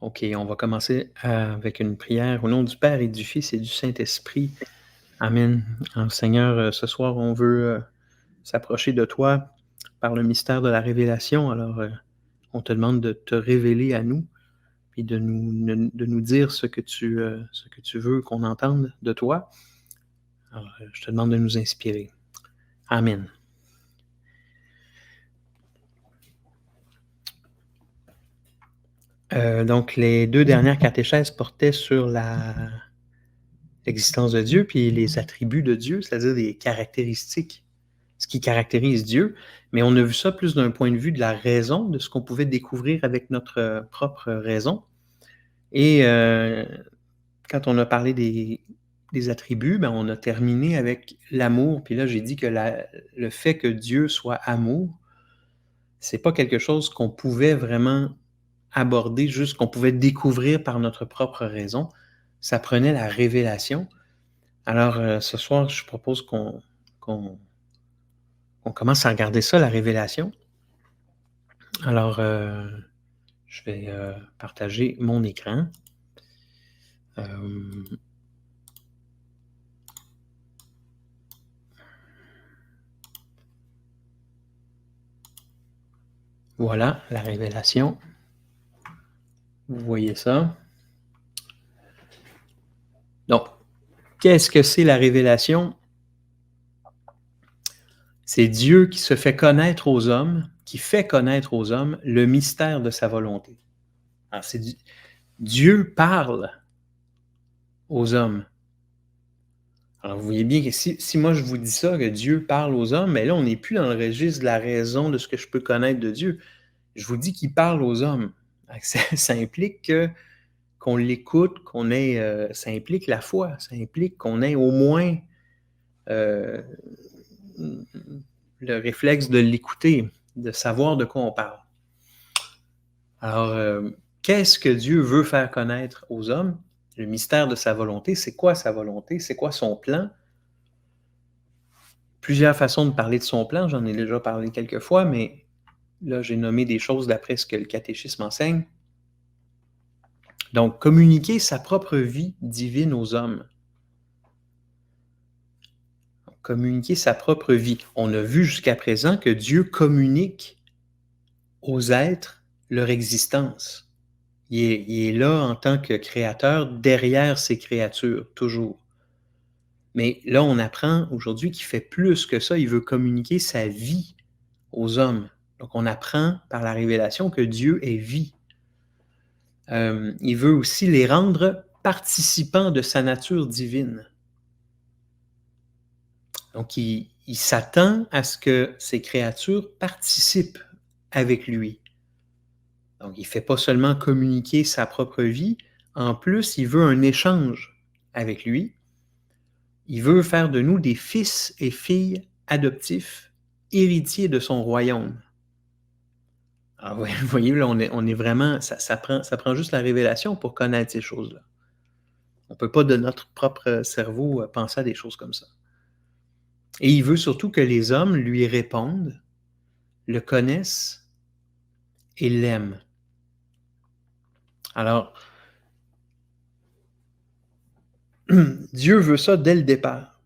OK, on va commencer avec une prière au nom du Père et du Fils et du Saint-Esprit. Amen. Alors, Seigneur, ce soir, on veut s'approcher de toi par le mystère de la révélation. Alors, on te demande de te révéler à nous et de nous dire ce que tu veux qu'on entende de toi. Alors, je te demande de nous inspirer. Amen. Donc, les 2 dernières catéchèses portaient sur l'existence de Dieu, puis les attributs de Dieu, c'est-à-dire des caractéristiques, ce qui caractérise Dieu. Mais on a vu ça plus d'un point de vue de la raison, de ce qu'on pouvait découvrir avec notre propre raison. Et quand on a parlé des attributs, ben, on a terminé avec l'amour. Puis là, j'ai dit que le fait que Dieu soit amour, c'est pas quelque chose qu'on pouvait vraiment aborder, juste qu'on pouvait découvrir par notre propre raison. Ça prenait la révélation. Alors, ce soir, je propose qu'on commence à regarder ça, la révélation. Alors, je vais partager mon écran. Voilà, la révélation. Vous voyez ça? Donc, qu'est-ce que c'est la révélation? C'est Dieu qui se fait connaître aux hommes, qui fait connaître aux hommes le mystère de sa volonté. Alors, Dieu parle aux hommes. Alors, vous voyez bien que si moi je vous dis ça, que Dieu parle aux hommes, mais là, on n'est plus dans le registre de la raison de ce que je peux connaître de Dieu. Je vous dis qu'il parle aux hommes. Ça implique qu'on l'écoute, ça implique la foi, ça implique qu'on ait au moins le réflexe de l'écouter, de savoir de quoi on parle. Alors, qu'est-ce que Dieu veut faire connaître aux hommes? Le mystère de sa volonté, c'est quoi sa volonté? C'est quoi son plan? Plusieurs façons de parler de son plan, j'en ai déjà parlé quelques fois, mais là, j'ai nommé des choses d'après ce que le catéchisme enseigne. Donc, communiquer sa propre vie divine aux hommes. Communiquer sa propre vie. On a vu jusqu'à présent que Dieu communique aux êtres leur existence. Il est là en tant que créateur, derrière ses créatures, toujours. Mais là, on apprend aujourd'hui qu'il fait plus que ça. Il veut communiquer sa vie aux hommes. Donc, on apprend par la révélation que Dieu est vie. Il veut aussi les rendre participants de sa nature divine. Donc, il s'attend à ce que ses créatures participent avec lui. Donc, il ne fait pas seulement communiquer sa propre vie, en plus, il veut un échange avec lui. Il veut faire de nous des fils et filles adoptifs, héritiers de son royaume. Alors, vous voyez, là, on est vraiment, ça prend juste la révélation pour connaître ces choses-là. On ne peut pas de notre propre cerveau penser à des choses comme ça. Et il veut surtout que les hommes lui répondent, le connaissent et l'aiment. Alors, Dieu veut ça dès le départ.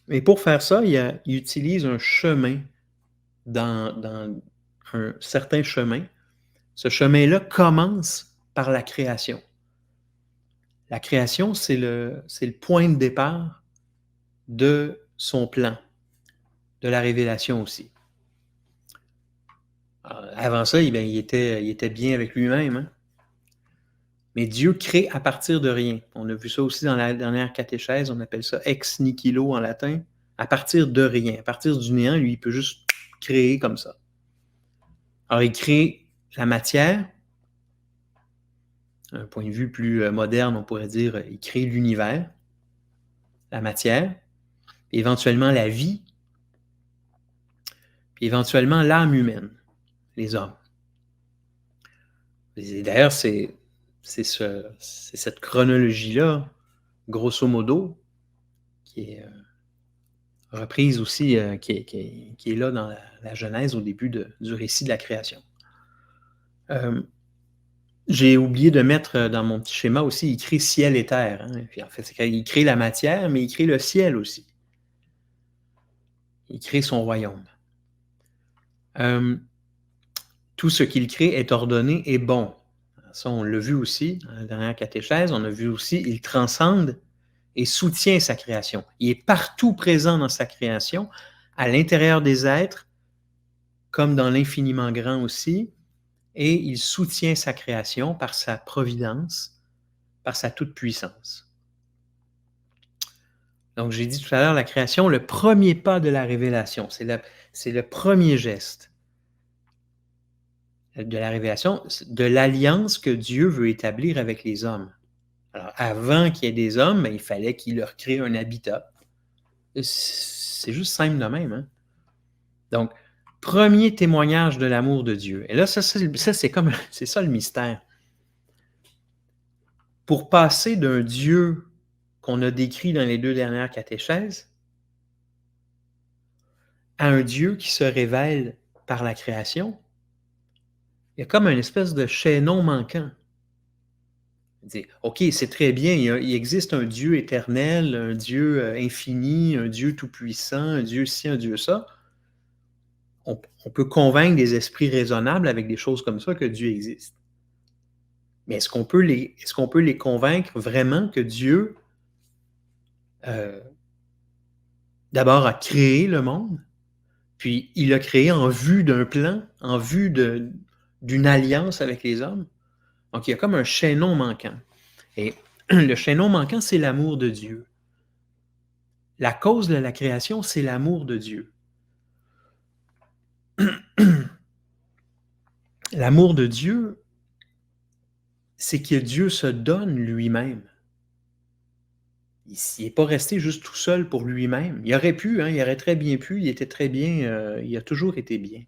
Et pour faire ça, il utilise un chemin dans un certain chemin. Ce chemin-là commence par la création. La création, c'est le point de départ de son plan, de la révélation aussi. Alors, avant ça, il était bien avec lui-même. Hein? Mais Dieu crée à partir de rien. On a vu ça aussi dans la dernière catéchèse, on appelle ça ex nihilo en latin. À partir de rien, à partir du néant, lui, il peut juste créer comme ça. Alors, il crée la matière. D'un point de vue plus moderne, on pourrait dire, il crée l'univers, la matière, puis éventuellement la vie, puis éventuellement l'âme humaine, les hommes. Et d'ailleurs, c'est cette chronologie-là, grosso modo, qui est reprise aussi, qui est là dans la Genèse au début du récit de la création. J'ai oublié de mettre, dans mon petit schéma aussi, il crée ciel et terre, hein, puis en fait, c'est qu'il crée la matière, mais il crée le ciel aussi. Il crée son royaume. Tout ce qu'il crée est ordonné et bon. Ça, on l'a vu aussi dans la dernière catéchèse. On a vu aussi, il transcende et soutient sa création. Il est partout présent dans sa création, à l'intérieur des êtres, comme dans l'infiniment grand aussi, et il soutient sa création par sa providence, par sa toute-puissance. Donc, j'ai dit tout à l'heure, la création, le premier pas de la révélation, c'est le premier geste de la révélation, de l'alliance que Dieu veut établir avec les hommes. Alors, avant qu'il y ait des hommes, il fallait qu'il leur crée un habitat. C'est juste simple de même. Hein? Donc, premier témoignage de l'amour de Dieu. Et là, ça c'est comme, c'est ça le mystère. Pour passer d'un Dieu qu'on a décrit dans les 2 dernières catéchèses à un Dieu qui se révèle par la création, il y a comme une espèce de chaînon manquant. OK, c'est très bien, il existe un Dieu éternel, un Dieu infini, un Dieu tout-puissant, un Dieu ci, un Dieu ça. On peut convaincre des esprits raisonnables avec des choses comme ça que Dieu existe. Mais est-ce qu'on peut les convaincre vraiment que Dieu, d'abord, a créé le monde, puis il l'a créé en vue d'un plan, en vue d'une alliance avec les hommes? Donc, il y a comme un chaînon manquant. Et le chaînon manquant, c'est l'amour de Dieu. La cause de la création, c'est l'amour de Dieu. L'amour de Dieu, c'est que Dieu se donne lui-même. Il n'est pas resté juste tout seul pour lui-même. Il aurait pu, hein, il aurait très bien pu, il était très bien, il a toujours été bien.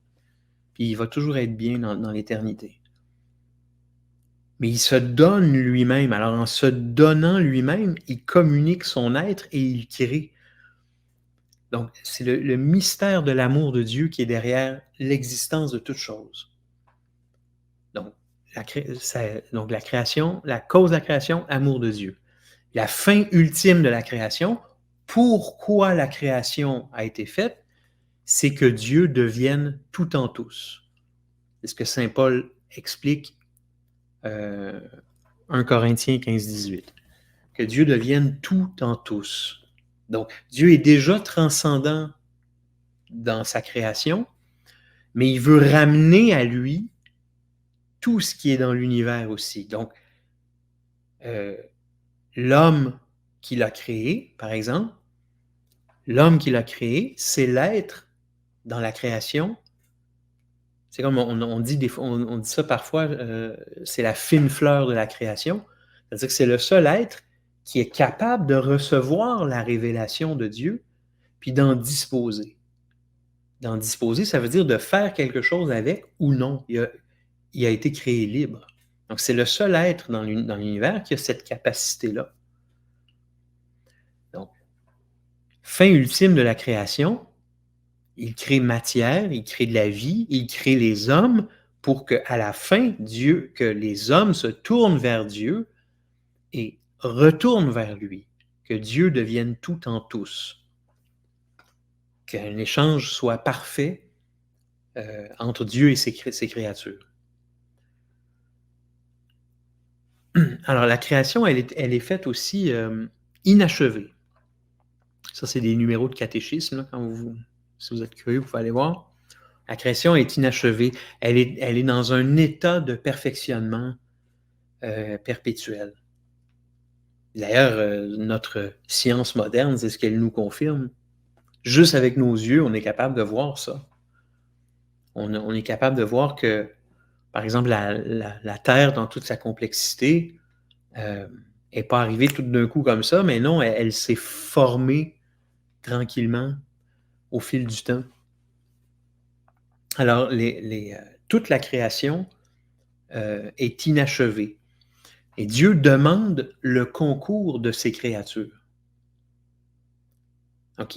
Puis il va toujours être bien dans l'éternité. Mais il se donne lui-même. Alors en se donnant lui-même, il communique son être et il crée. Donc c'est le mystère de l'amour de Dieu qui est derrière l'existence de toute chose. Donc la création, la cause de la création, amour de Dieu. La fin ultime de la création, pourquoi la création a été faite, c'est que Dieu devienne tout en tous. C'est ce que saint Paul explique 1 Corinthiens 15-18. Que Dieu devienne tout en tous. Donc, Dieu est déjà transcendant dans sa création, mais il veut ramener à lui tout ce qui est dans l'univers aussi. Donc, l'homme qu'il a créé, par exemple, l'homme qu'il a créé, c'est l'être dans la création. C'est comme on dit ça parfois, c'est la fine fleur de la création. C'est-à-dire que c'est le seul être qui est capable de recevoir la révélation de Dieu, puis d'en disposer. D'en disposer, ça veut dire de faire quelque chose avec ou non. Il a été créé libre. Donc, c'est le seul être dans l'univers qui a cette capacité-là. Donc, fin ultime de la création, il crée matière, il crée de la vie, il crée les hommes pour qu'à la fin, que les hommes se tournent vers Dieu et retournent vers lui, que Dieu devienne tout en tous, qu'un échange soit parfait entre Dieu et ses créatures. Alors, la création, elle est faite aussi inachevée. Ça, c'est des numéros de catéchisme, là, si vous êtes curieux, vous pouvez aller voir. La création est inachevée. Elle est dans un état de perfectionnement perpétuel. D'ailleurs, notre science moderne, c'est ce qu'elle nous confirme. Juste avec nos yeux, on est capable de voir ça. On est capable de voir que, par exemple, la Terre, dans toute sa complexité, n'est pas arrivée tout d'un coup comme ça, mais non, elle s'est formée tranquillement au fil du temps. Alors, toute la création est inachevée. Et Dieu demande le concours de ses créatures. Donc,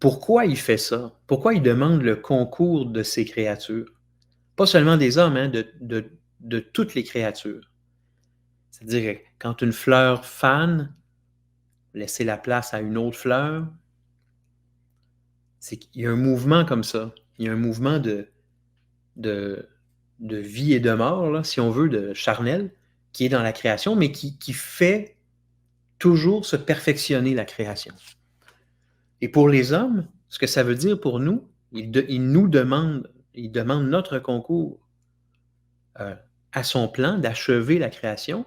pourquoi il fait ça? Pourquoi il demande le concours de ses créatures? pas seulement des hommes, hein, de toutes les créatures. C'est-à-dire que quand une fleur fane, laisser la place à une autre fleur, c'est qu'il y a un mouvement comme ça. Il y a un mouvement de, de vie et de mort, là, si on veut, de charnel, qui est dans la création, mais qui fait toujours se perfectionner la création. Et pour les hommes, ce que ça veut dire pour nous, ils nous demandent, ils demandent notre concours à son plan d'achever la création.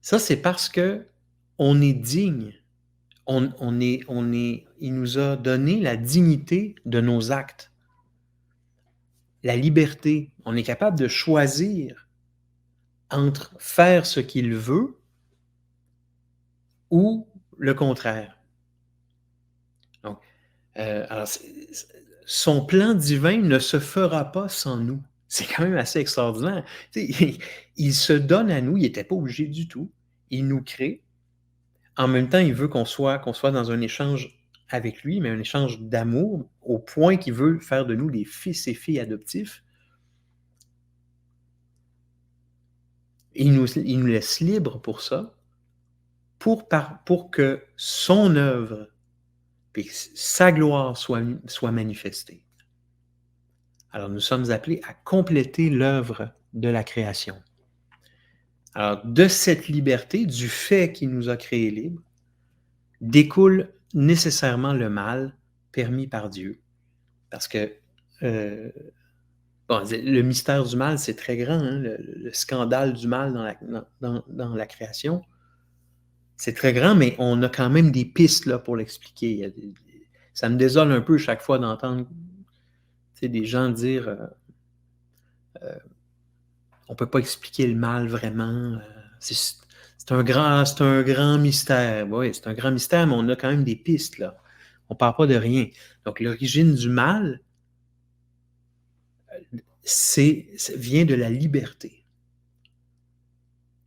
Ça, c'est parce que on est digne. Il nous a donné la dignité de nos actes, la liberté. On est capable de choisir entre faire ce qu'il veut ou le contraire. Donc, alors, son plan divin ne se fera pas sans nous. C'est quand même assez extraordinaire. Il se donne à nous, il n'était pas obligé du tout. Il nous crée. En même temps, il veut qu'on soit dans un échange avec lui, mais un échange d'amour, au point qu'il veut faire de nous des fils et filles adoptifs. Et il nous laisse libres pour ça, pour que son œuvre et sa gloire soit manifestée. Alors, nous sommes appelés à compléter l'œuvre de la création. Alors, de cette liberté, du fait qu'il nous a créés libres, découle nécessairement le mal permis par Dieu. Parce que le mystère du mal, c'est très grand, hein, le scandale du mal dans la création. C'est très grand, mais on a quand même des pistes là, pour l'expliquer. Ça me désole un peu chaque fois d'entendre des gens dire on ne peut pas expliquer le mal vraiment. C'est un grand mystère. Oui, c'est un grand mystère, mais on a quand même des pistes, là. On ne parle pas de rien. Donc, l'origine du mal, vient de la liberté.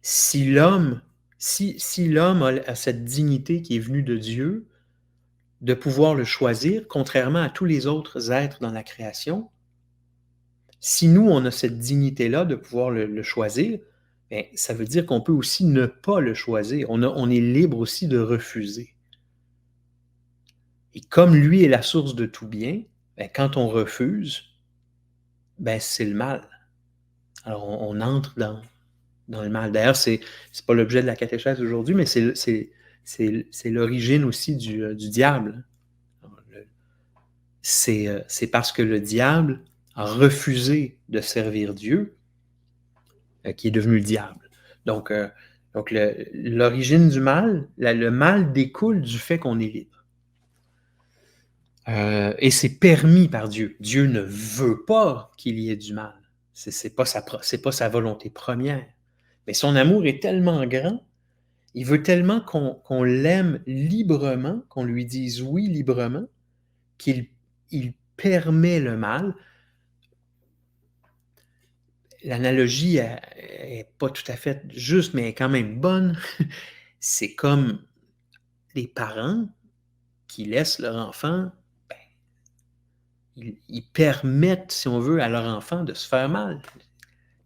Si l'homme a cette dignité qui est venue de Dieu, de pouvoir le choisir, contrairement à tous les autres êtres dans la création, si nous, on a cette dignité-là de pouvoir le choisir, bien, ça veut dire qu'on peut aussi ne pas le choisir. On est libre aussi de refuser. Et comme lui est la source de tout bien, bien, quand on refuse, ben, c'est le mal. Alors, on entre dans le mal. D'ailleurs, c'est pas l'objet de la catéchèse aujourd'hui, mais c'est l'origine aussi du diable. C'est parce que le diable a refusé de servir Dieu qui est devenu le diable. Donc l'origine du mal, le mal découle du fait qu'on est libre. Et c'est permis par Dieu. Dieu ne veut pas qu'il y ait du mal. C'est pas sa volonté première. Mais son amour est tellement grand, il veut tellement qu'on l'aime librement, qu'on lui dise oui librement, qu'il permet le mal. L'analogie n'est pas tout à fait juste, mais elle est quand même bonne. C'est comme les parents qui laissent leur enfant, ils permettent, si on veut, à leur enfant de se faire mal.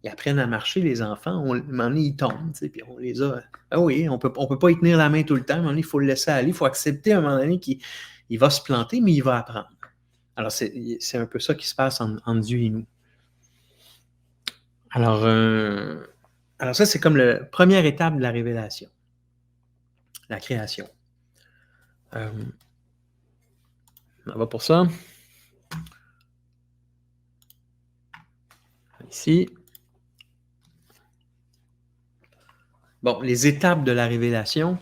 Ils apprennent à marcher, les enfants, à un moment donné, ils tombent, puis on les a... Ah oui, on peut pas y tenir la main tout le temps, à un moment donné, il faut le laisser aller, il faut accepter à un moment donné qu'il va se planter, mais il va apprendre. Alors, c'est un peu ça qui se passe entre Dieu et nous. Alors ça, c'est comme la première étape de la révélation, la création. On va pour ça. Ici. Bon, les étapes de la révélation.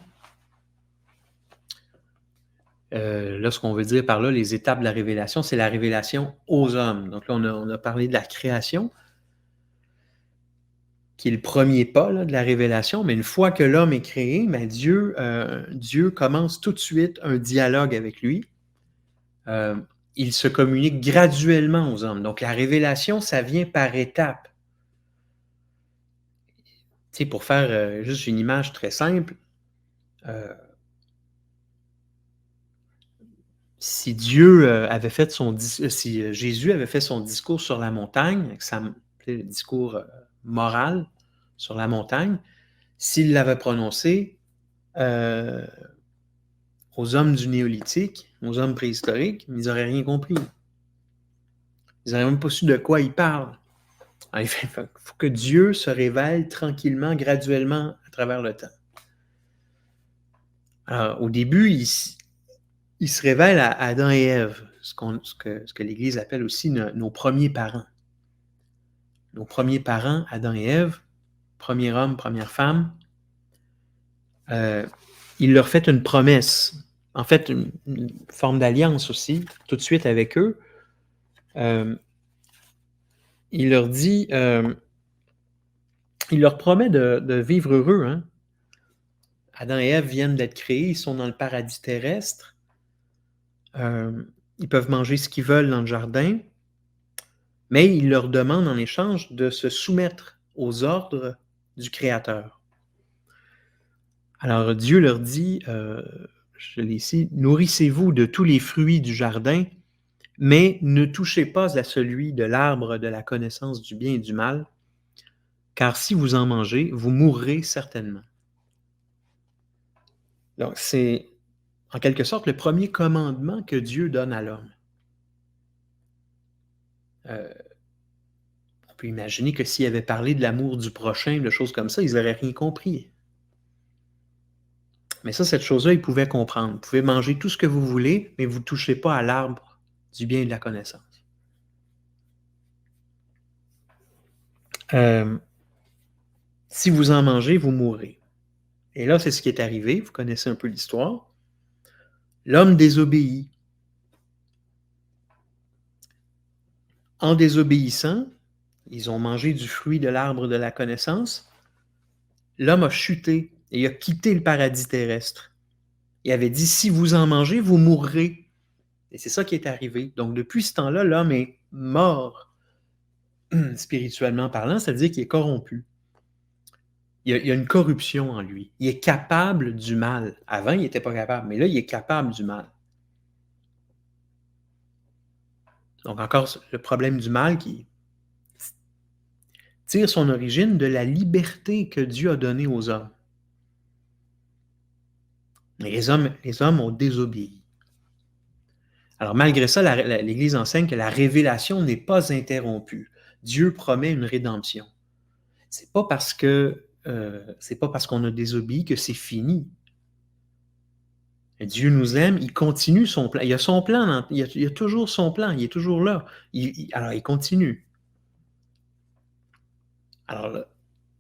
Là, ce qu'on veut dire par là, les étapes de la révélation, c'est la révélation aux hommes. Donc là, on a parlé de la création, qui est le premier pas là, de la révélation, mais une fois que l'homme est créé, ben Dieu commence tout de suite un dialogue avec lui. Il se communique graduellement aux hommes. Donc la révélation, ça vient par étapes. Tu sais, pour faire juste une image très simple, si Dieu avait fait si Jésus avait fait son discours sur la montagne, avec le discours moral sur la montagne, s'il l'avait prononcé aux hommes du néolithique, aux hommes préhistoriques, ils n'auraient rien compris. Ils n'auraient même pas su de quoi il parle. Il faut que Dieu se révèle tranquillement, graduellement, à travers le temps. Alors, au début, il se révèle à Adam et Ève, ce que l'Église appelle aussi nos premiers parents. Nos premiers parents, Adam et Ève, premier homme, première femme, il leur fait une promesse, en fait, une forme d'alliance aussi, tout de suite avec eux. Il leur dit, il leur promet de vivre heureux. Hein? Adam et Ève viennent d'être créés, ils sont dans le paradis terrestre. Ils peuvent manger ce qu'ils veulent dans le jardin, mais il leur demande en échange de se soumettre aux ordres du Créateur. Alors Dieu leur dit, je l'ai ici, « Nourrissez-vous de tous les fruits du jardin, mais ne touchez pas à celui de l'arbre de la connaissance du bien et du mal, car si vous en mangez, vous mourrez certainement. » Donc c'est en quelque sorte le premier commandement que Dieu donne à l'homme. On peut imaginer que s'il avait parlé de l'amour du prochain, de choses comme ça, ils n'auraient rien compris. Mais ça, cette chose-là, ils pouvaient comprendre. Vous pouvez manger tout ce que vous voulez, mais vous ne touchez pas à l'arbre du bien et de la connaissance. Si vous en mangez, vous mourrez. Et là, c'est ce qui est arrivé. Vous connaissez un peu l'histoire. L'homme désobéit. En désobéissant, ils ont mangé du fruit de l'arbre de la connaissance. L'homme a chuté et il a quitté le paradis terrestre. Il avait dit, si vous en mangez, vous mourrez. Et c'est ça qui est arrivé. Donc, depuis ce temps-là, l'homme est mort, spirituellement parlant, ça veut dire qu'il est corrompu. Il y a une corruption en lui. Il est capable du mal. Avant, il n'était pas capable, mais là, il est capable du mal. Donc, encore le problème du mal qui tire son origine de la liberté que Dieu a donnée aux hommes. Mais les hommes ont désobéi. Alors, malgré ça, l'Église enseigne que la révélation n'est pas interrompue. Dieu promet une rédemption. C'est pas parce qu'on a désobéi que c'est fini. Dieu nous aime, il continue son plan. Il y a son plan, il y a toujours son plan, il est toujours là. Alors, il continue. Alors,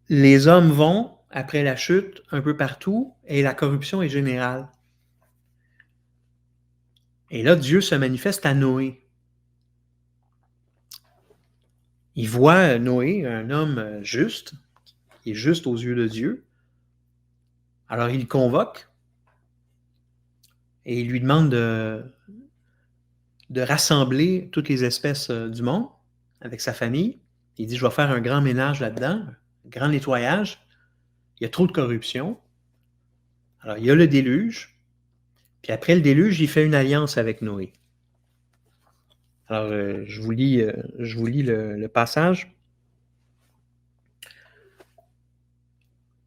les hommes vont, après la chute, un peu partout, et la corruption est générale. Et là, Dieu se manifeste à Noé. Il voit Noé, un homme juste, qui est juste aux yeux de Dieu. Alors, il le convoque et il lui demande de rassembler toutes les espèces du monde avec sa famille. Il dit, je vais faire un grand ménage là-dedans, un grand nettoyage. Il y a trop de corruption. Alors, il y a le déluge. Puis après le déluge, il fait une alliance avec Noé. Alors, je vous lis le passage.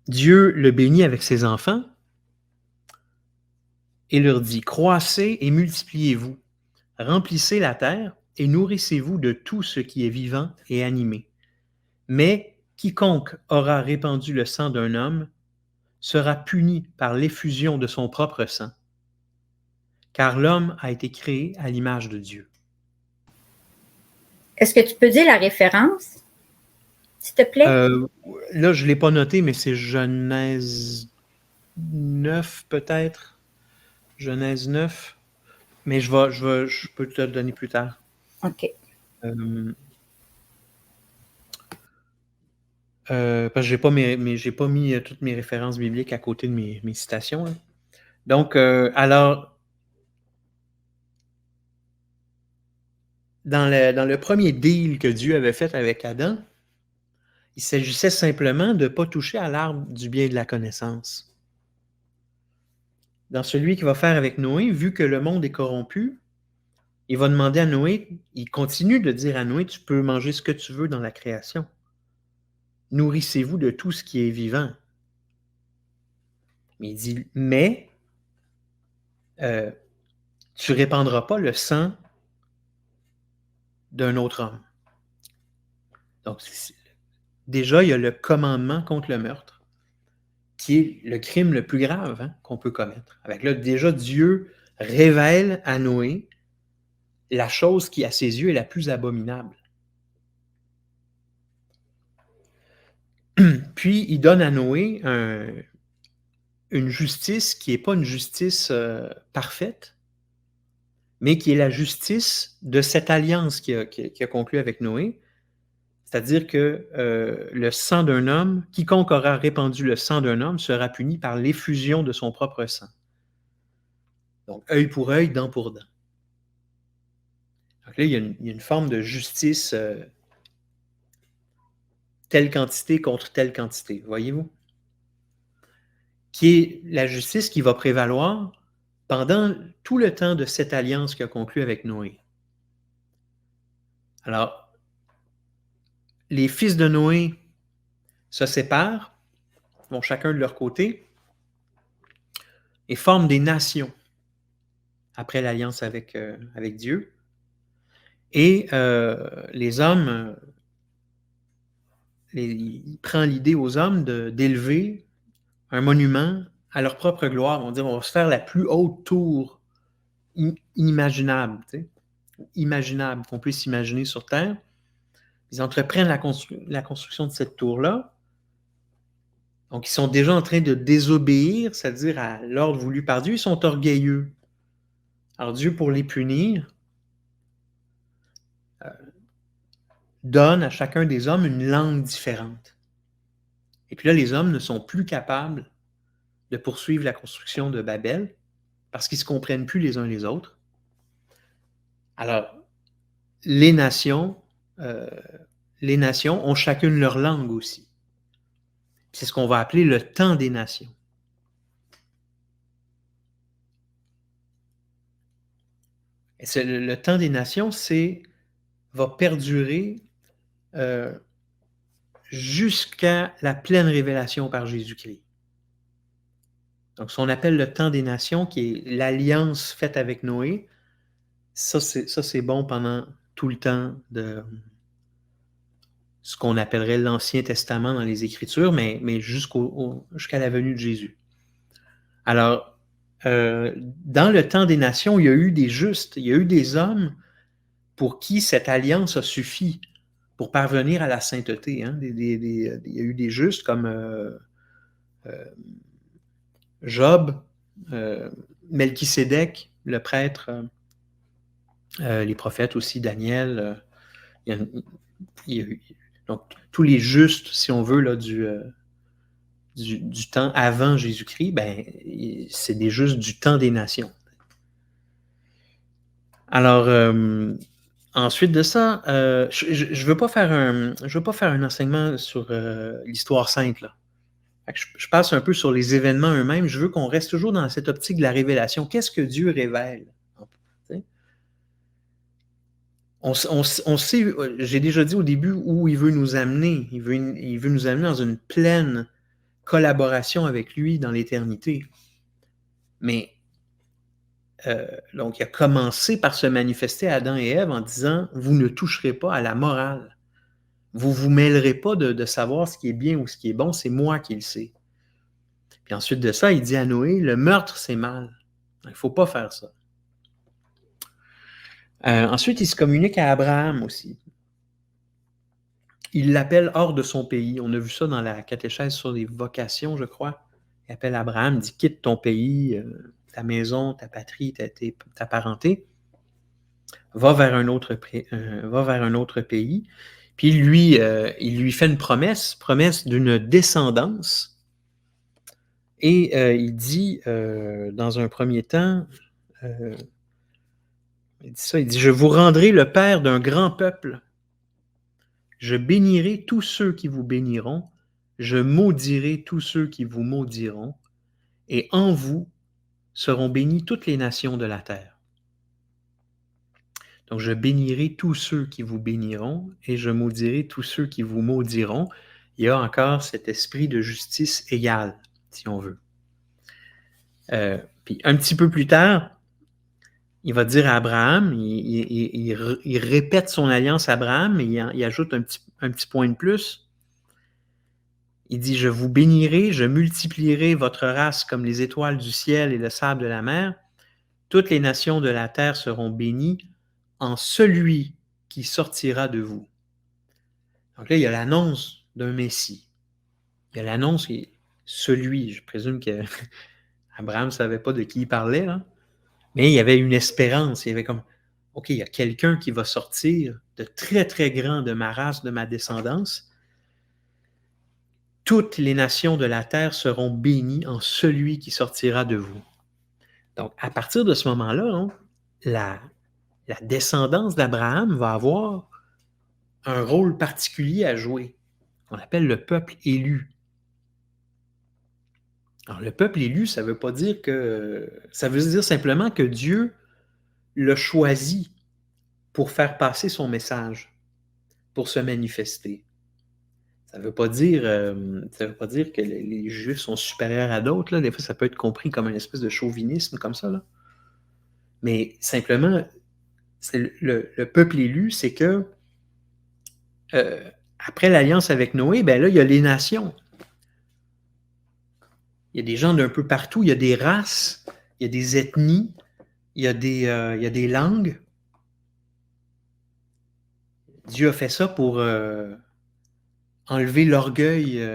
Dieu le bénit avec ses enfants et leur dit, croissez et multipliez-vous, remplissez la terre et nourrissez-vous de tout ce qui est vivant et animé. Mais quiconque aura répandu le sang d'un homme sera puni par l'effusion de son propre sang, car l'homme a été créé à l'image de Dieu. Est-ce que tu peux dire la référence, s'il te plaît? Là, je ne l'ai pas noté, mais c'est Genèse 9 peut-être. Genèse 9. Mais je peux te le donner plus tard. OK. Parce que j'ai pas mis toutes mes références bibliques à côté de mes citations. Hein. Donc, alors, dans le premier deal que Dieu avait fait avec Adam, il s'agissait simplement de ne pas toucher à l'arbre du bien et de la connaissance. Dans celui qu'il va faire avec Noé, vu que le monde est corrompu, il va demander à Noé, il continue de dire à Noé, tu peux manger ce que tu veux dans la création. Nourrissez-vous de tout ce qui est vivant. Mais il dit, mais tu ne répandras pas le sang d'un autre homme. Donc, déjà, il y a le commandement contre le meurtre, qui est le crime le plus grave qu'on peut commettre. Avec là, déjà, Dieu révèle à Noé la chose qui, à ses yeux, est la plus abominable. Puis, il donne à Noé une justice qui n'est pas une justice parfaite, mais qui est la justice de cette alliance qu'il a conclue avec Noé. C'est-à-dire que le sang d'un homme, quiconque aura répandu le sang d'un homme sera puni par l'effusion de son propre sang. Donc, œil pour œil, dent pour dent. Donc là, il y a une forme de justice telle quantité contre telle quantité, voyez-vous? Qui est la justice qui va prévaloir pendant tout le temps de cette alliance qu'il a conclue avec Noé. Alors, les fils de Noé se séparent, vont chacun de leur côté, et forment des nations après l'alliance avec Dieu. Et les hommes, il prend l'idée aux hommes d'élever un monument à leur propre gloire. On va dire, on va se faire la plus haute tour inimaginable, imaginable qu'on puisse imaginer sur Terre. Ils entreprennent la construction de cette tour-là. Donc, ils sont déjà en train de désobéir, c'est-à-dire à l'ordre voulu par Dieu. Ils sont orgueilleux. Alors, Dieu, pour les punir, donne à chacun des hommes une langue différente. Et puis là, les hommes ne sont plus capables de poursuivre la construction de Babel parce qu'ils ne se comprennent plus les uns les autres. Alors, les nations ont chacune leur langue aussi. C'est ce qu'on va appeler le temps des nations. Et le temps des nations, va perdurer jusqu'à la pleine révélation par Jésus-Christ. Donc, ce qu'on appelle le temps des nations, qui est l'alliance faite avec Noé, ça c'est bon pendant tout le temps de ce qu'on appellerait l'Ancien Testament dans les Écritures, mais jusqu'à la venue de Jésus. Alors, dans le temps des nations, il y a eu des justes, il y a eu des hommes pour qui cette alliance a suffi pour parvenir à la sainteté. Il y a eu des justes comme Job, Melchisédek, le prêtre, les prophètes aussi, Daniel. Donc, tous les justes, si on veut, là, du temps avant Jésus-Christ, c'est des justes du temps des nations. Alors, ensuite de ça, je veux pas faire un enseignement sur l'histoire sainte, là. Je passe un peu sur les événements eux-mêmes. Je veux qu'on reste toujours dans cette optique de la révélation. Qu'est-ce que Dieu révèle? On sait, j'ai déjà dit au début, où il veut nous amener. Il veut nous amener dans une pleine collaboration avec lui dans l'éternité. Mais, donc, il a commencé par se manifester à Adam et Ève en disant, vous ne toucherez pas à la morale. Vous ne vous mêlerez pas de savoir ce qui est bien ou ce qui est bon, c'est moi qui le sais. Puis ensuite de ça, il dit à Noé, le meurtre, c'est mal. Il ne faut pas faire ça. Ensuite, il se communique à Abraham aussi. Il l'appelle hors de son pays. On a vu ça dans la catéchèse sur les vocations, je crois. Il appelle Abraham, dit, quitte ton pays, ta maison, ta patrie, ta parenté. Va vers un autre pays. Puis il lui fait une promesse d'une descendance. Et il dit, dans un premier temps, il dit, je vous rendrai le père d'un grand peuple. Je bénirai tous ceux qui vous béniront. Je maudirai tous ceux qui vous maudiront. Et en vous seront bénies toutes les nations de la terre. Donc, je bénirai tous ceux qui vous béniront et je maudirai tous ceux qui vous maudiront. Il y a encore cet esprit de justice égale, si on veut. Puis un petit peu plus tard, il va dire à Abraham, il répète son alliance à Abraham, mais il ajoute un petit point de plus. Il dit, je vous bénirai, je multiplierai votre race comme les étoiles du ciel et le sable de la mer. Toutes les nations de la terre seront bénies en celui qui sortira de vous. Donc là, il y a l'annonce d'un Messie. Il y a l'annonce, celui, je présume que Abraham ne savait pas de qui il parlait, là. Mais il y avait une espérance, il y avait comme, OK, il y a quelqu'un qui va sortir de très, très grand de ma race, de ma descendance. Toutes les nations de la terre seront bénies en celui qui sortira de vous. Donc, à partir de ce moment-là, hein, la descendance d'Abraham va avoir un rôle particulier à jouer. On appelle le peuple élu. Alors, le peuple élu, ça veut dire simplement que Dieu l'a choisi pour faire passer son message, pour se manifester. Ça ne veut pas dire que les Juifs sont supérieurs à d'autres. Là. Des fois, ça peut être compris comme une espèce de chauvinisme comme ça. Là. Mais simplement, le peuple élu, c'est que après l'alliance avec Noé, ben là, il y a les nations. Il y a des gens d'un peu partout, il y a des races, il y a des ethnies, il y a des langues. Dieu a fait ça pour enlever l'orgueil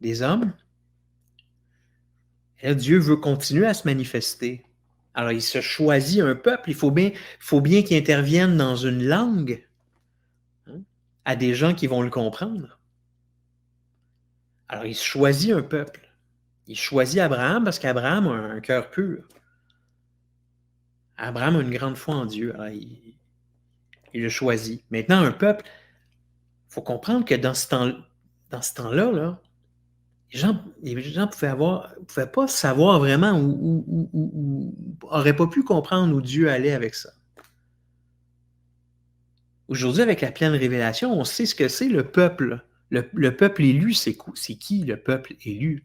des hommes. Et là, Dieu veut continuer à se manifester. Alors, il se choisit un peuple. Il faut bien qu'il intervienne dans une langue, hein, à des gens qui vont le comprendre. Alors, il choisit un peuple. Il choisit Abraham parce qu'Abraham a un cœur pur. Abraham a une grande foi en Dieu. Alors, il le choisit. Maintenant, un peuple, il faut comprendre que dans ce temps-là, là, les gens ne pouvaient pas savoir vraiment ou n'auraient pas pu comprendre où Dieu allait avec ça. Aujourd'hui, avec la pleine révélation, on sait ce que c'est le peuple. Le peuple élu, c'est qui le peuple élu?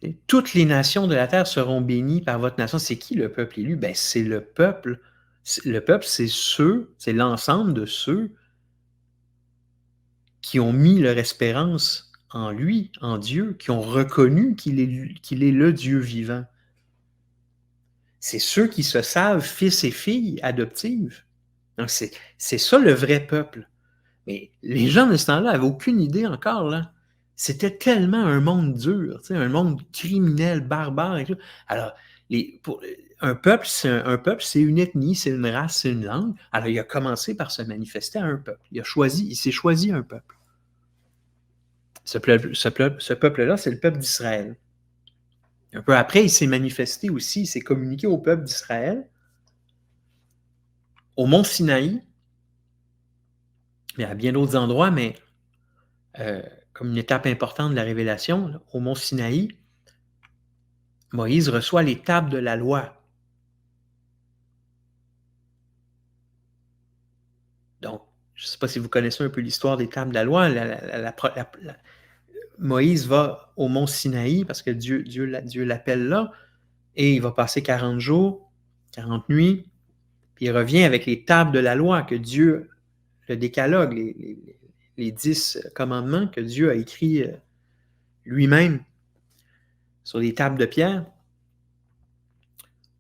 Et toutes les nations de la terre seront bénies par votre nation. C'est qui le peuple élu? Ben, c'est le peuple. Le peuple, c'est l'ensemble de ceux qui ont mis leur espérance en lui, en Dieu, qui ont reconnu qu'il est le Dieu vivant. C'est ceux qui se savent fils et filles adoptives. Donc, c'est ça le vrai peuple. Mais les gens de ce temps-là n'avaient aucune idée encore, là. C'était tellement un monde dur, un monde criminel, barbare et tout. Alors, un peuple, c'est une ethnie, c'est une race, c'est une langue. Alors, il a commencé par se manifester à un peuple. Il s'est choisi un peuple. Ce peuple-là, c'est le peuple d'Israël. Un peu après, il s'est manifesté aussi, il s'est communiqué au peuple d'Israël, au mont Sinaï, mais à bien d'autres endroits, mais comme une étape importante de la révélation, là, au mont Sinaï, Moïse reçoit les tables de la loi. Donc, je ne sais pas si vous connaissez un peu l'histoire des tables de la loi. Moïse va au mont Sinaï parce que Dieu l'appelle là, et il va passer 40 jours, 40 nuits, puis il revient avec les tables de la loi que Dieu, le décalogue, les 10 commandements que Dieu a écrits lui-même sur des tables de pierre.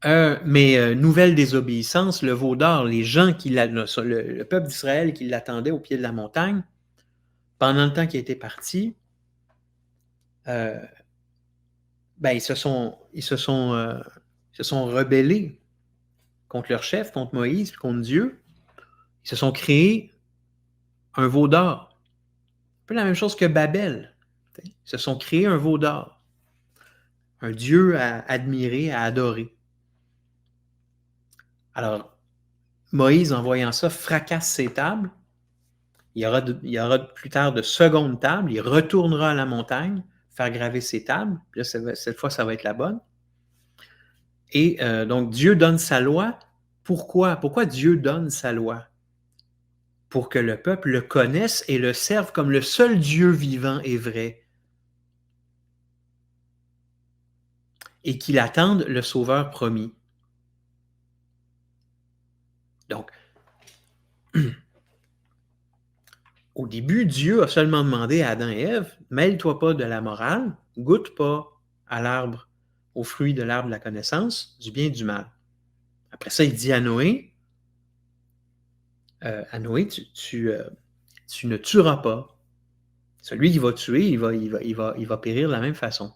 Mais nouvelle désobéissance, le veau d'or, les gens le peuple d'Israël qui l'attendait au pied de la montagne, pendant le temps qu'il était parti, ils se sont rebellés contre leur chef, contre Moïse, contre Dieu. Ils se sont créés un veau d'or. Un peu la même chose que Babel. Ils se sont créés un veau d'or. Un Dieu à admirer, à adorer. Alors, Moïse, en voyant ça, fracasse ses tables. Il y aura plus tard de secondes tables. Il retournera à la montagne, faire graver ses tables. Puis là, cette fois, ça va être la bonne. Et donc, Dieu donne sa loi. Pourquoi? Pourquoi Dieu donne sa loi? Pour que le peuple le connaisse et le serve comme le seul Dieu vivant et vrai. Et qu'il attende le Sauveur promis. Donc, au début, Dieu a seulement demandé à Adam et Ève, mêle-toi pas de la morale, goûte pas à l'arbre, au fruit de l'arbre de la connaissance, du bien et du mal. Après ça, il dit à Noé, tu ne tueras pas. Celui qui va tuer, il va périr de la même façon.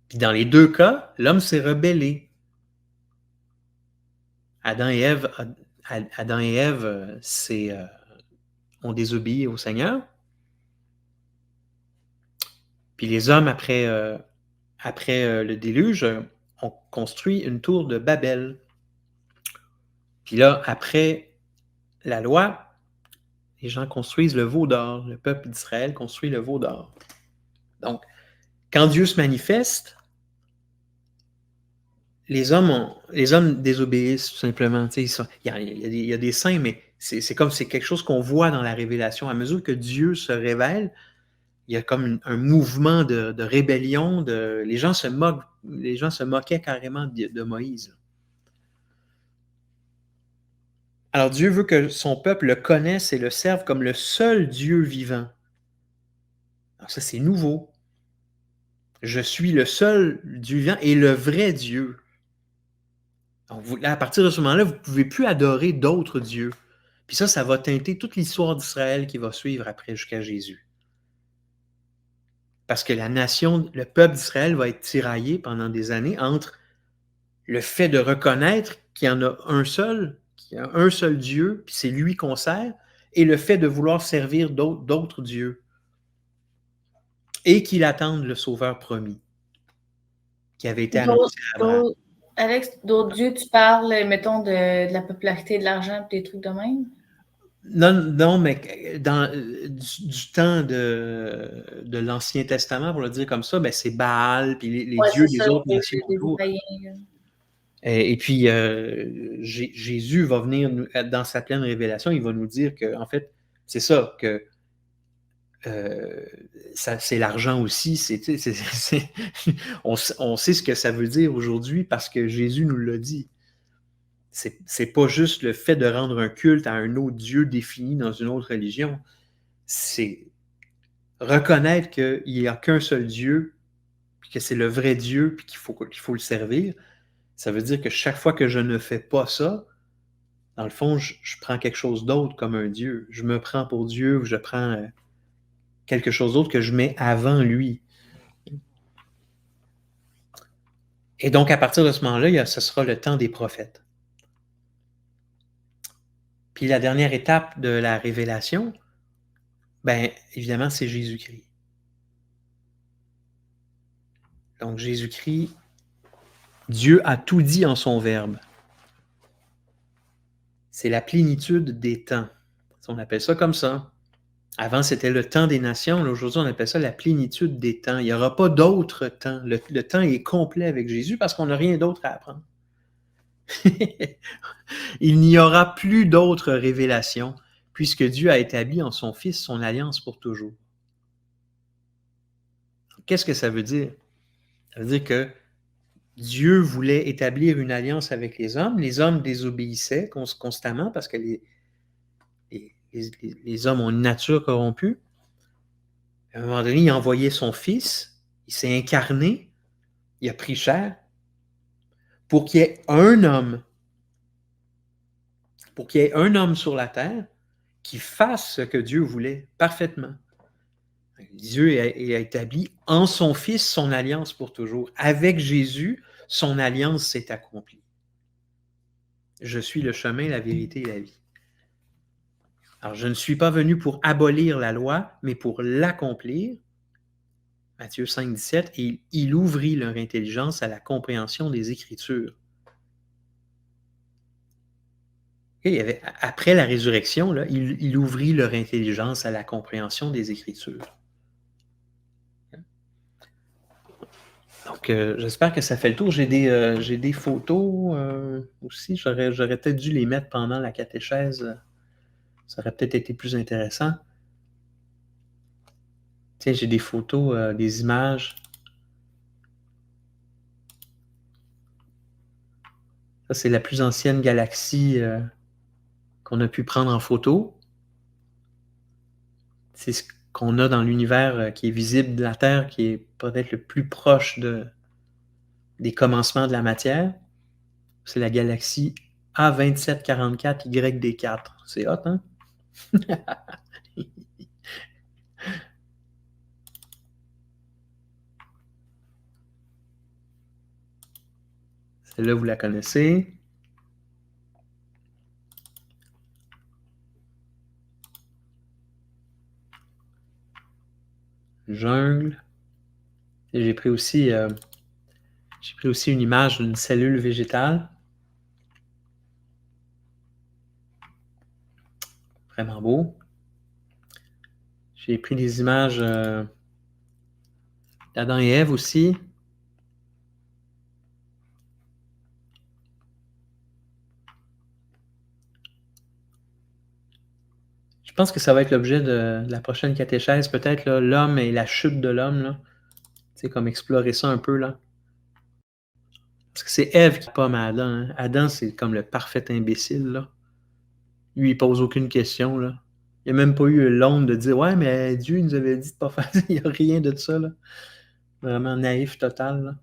Puis dans les deux cas, l'homme s'est rebellé. Adam et Ève ont désobéi au Seigneur. Puis les hommes, après le déluge, ont construit une tour de Babel. Puis là, après la loi, les gens construisent le veau d'or. Le peuple d'Israël construit le veau d'or. Donc, quand Dieu se manifeste, les hommes désobéissent tout simplement. Il y a des saints, mais c'est comme c'est quelque chose qu'on voit dans la révélation. À mesure que Dieu se révèle, il y a comme un mouvement de rébellion. Les gens se moquaient carrément de Moïse. Alors Dieu veut que son peuple le connaisse et le serve comme le seul Dieu vivant. Alors ça, c'est nouveau. Je suis le seul Dieu vivant et le vrai Dieu. Donc, à partir de ce moment-là, vous ne pouvez plus adorer d'autres dieux. Puis ça va teinter toute l'histoire d'Israël qui va suivre après jusqu'à Jésus. Parce que le peuple d'Israël va être tiraillé pendant des années entre le fait de reconnaître qu'il y en a un seul, qu'il y a un seul Dieu, puis c'est lui qu'on sert, et le fait de vouloir servir d'autres dieux. Et qu'il attende le Sauveur promis, qui avait été annoncé à Abraham. Alex, d'autres dieux, tu parles, mettons, de la popularité, de l'argent, des trucs de même? Non, mais du temps de l'Ancien Testament, pour le dire comme ça, ben c'est Baal, puis les dieux des autres nations autour. Et puis, Jésus va venir, dans sa pleine révélation, il va nous dire que, en fait, c'est ça, que c'est l'argent aussi. On sait ce que ça veut dire aujourd'hui parce que Jésus nous l'a dit. C'est pas juste le fait de rendre un culte à un autre Dieu défini dans une autre religion. C'est reconnaître qu'il n'y a qu'un seul Dieu, puis que c'est le vrai Dieu, puis qu'il faut le servir. Ça veut dire que chaque fois que je ne fais pas ça, dans le fond, je prends quelque chose d'autre comme un Dieu. Je me prends pour Dieu, ou je prends quelque chose d'autre que je mets avant lui. Et donc, à partir de ce moment-là, ce sera le temps des prophètes. Puis la dernière étape de la révélation, ben évidemment, c'est Jésus-Christ. Donc, Jésus-Christ, Dieu a tout dit en son Verbe. C'est la plénitude des temps. On appelle ça comme ça. Avant, c'était le temps des nations. Là, aujourd'hui, on appelle ça la plénitude des temps. Il n'y aura pas d'autre temps. Le temps est complet avec Jésus parce qu'on n'a rien d'autre à apprendre. Il n'y aura plus d'autres révélations puisque Dieu a établi en son Fils son alliance pour toujours. Qu'est-ce que ça veut dire? Ça veut dire que Dieu voulait établir une alliance avec les hommes désobéissaient constamment parce que les hommes ont une nature corrompue. À un moment donné, il a envoyé son Fils, il s'est incarné, il a pris chair pour qu'il y ait un homme sur la terre qui fasse ce que Dieu voulait parfaitement. Dieu a établi en son Fils son alliance pour toujours. Avec Jésus, son alliance s'est accomplie. Je suis le chemin, la vérité et la vie. Alors, je ne suis pas venu pour abolir la loi, mais pour l'accomplir. Matthieu 5, 17, et il ouvrit leur intelligence à la compréhension des Écritures. Et après la résurrection, là, il ouvrit leur intelligence à la compréhension des Écritures. Donc, j'espère que ça fait le tour. J'ai des photos aussi. J'aurais peut-être dû les mettre pendant la catéchèse. Ça aurait peut-être été plus intéressant. Tiens, j'ai des photos, des images. Ça, c'est la plus ancienne galaxie qu'on a pu prendre en photo. C'est ce qu'on a dans l'univers qui est visible de la Terre, qui est peut-être le plus proche des commencements de la matière. C'est la galaxie A2744YD4. C'est hot, hein? Celle-là, vous la connaissez. Jungle. Et j'ai pris aussi une image d'une cellule végétale. Vraiment beau. J'ai pris des images d'Adam et Ève aussi. Je pense que ça va être l'objet de la prochaine catéchèse, peut-être, l'homme et la chute de l'homme, là. Tu sais, comme explorer ça un peu, là. Parce que c'est Ève qui pomme à Adam, hein. Adam, c'est comme le parfait imbécile, là. Lui, il pose aucune question, là. Il n'a même pas eu l'onde de dire « Ouais, mais Dieu nous avait dit de pas faire ça. » Il n'y a rien de ça, là. Vraiment naïf total, là.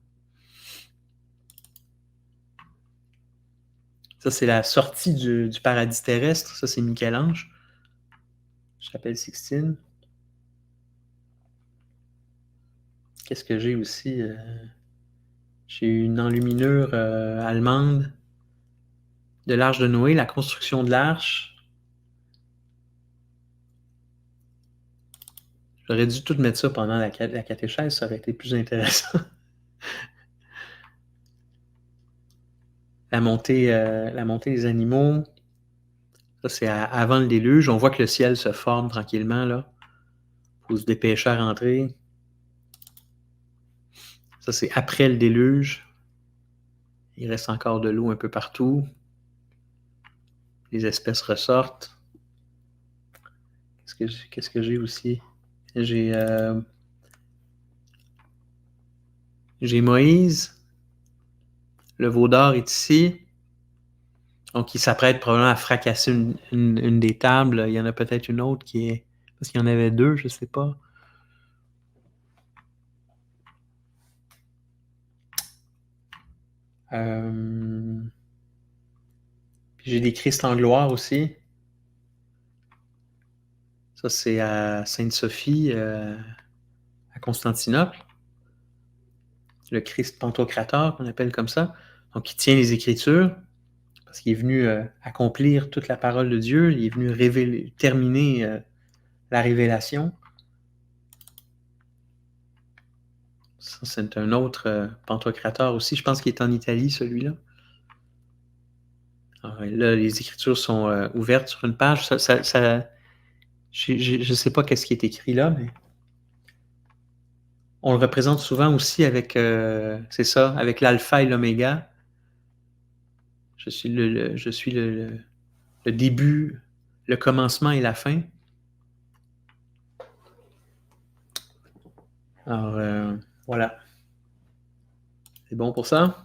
Ça, c'est la sortie du paradis terrestre. Ça, c'est Michel-Ange. Chapelle Sixtine. Qu'est-ce que j'ai aussi? J'ai une enluminure allemande de l'Arche de Noé, la construction de l'Arche. J'aurais dû tout mettre ça pendant la catéchèse, ça aurait été plus intéressant. La montée des animaux. Ça, c'est avant le déluge. On voit que le ciel se forme tranquillement, là. Il faut se dépêcher à rentrer. Ça, c'est après le déluge. Il reste encore de l'eau un peu partout. Les espèces ressortent. Qu'est-ce que j'ai aussi? J'ai Moïse. Le veau d'or est ici. Donc, il s'apprête probablement à fracasser une des tables. Il y en a peut-être une autre qui est... Parce qu'il y en avait deux, je ne sais pas. Puis j'ai des Christ en gloire aussi. Ça, c'est à Sainte-Sophie, à Constantinople. Le Christ Pantocrator, qu'on appelle comme ça. Donc, il tient les Écritures, parce qu'il est venu accomplir toute la parole de Dieu. Il est venu terminer la révélation. Ça, c'est un autre Pantocrator aussi. Je pense qu'il est en Italie, celui-là. Alors, là, les Écritures sont ouvertes sur une page. Je ne sais pas qu'est-ce qui est écrit là, mais on le représente souvent aussi avec, c'est ça, avec l'alpha et l'oméga. Je suis le début, le commencement et la fin. Alors, voilà. C'est bon pour ça?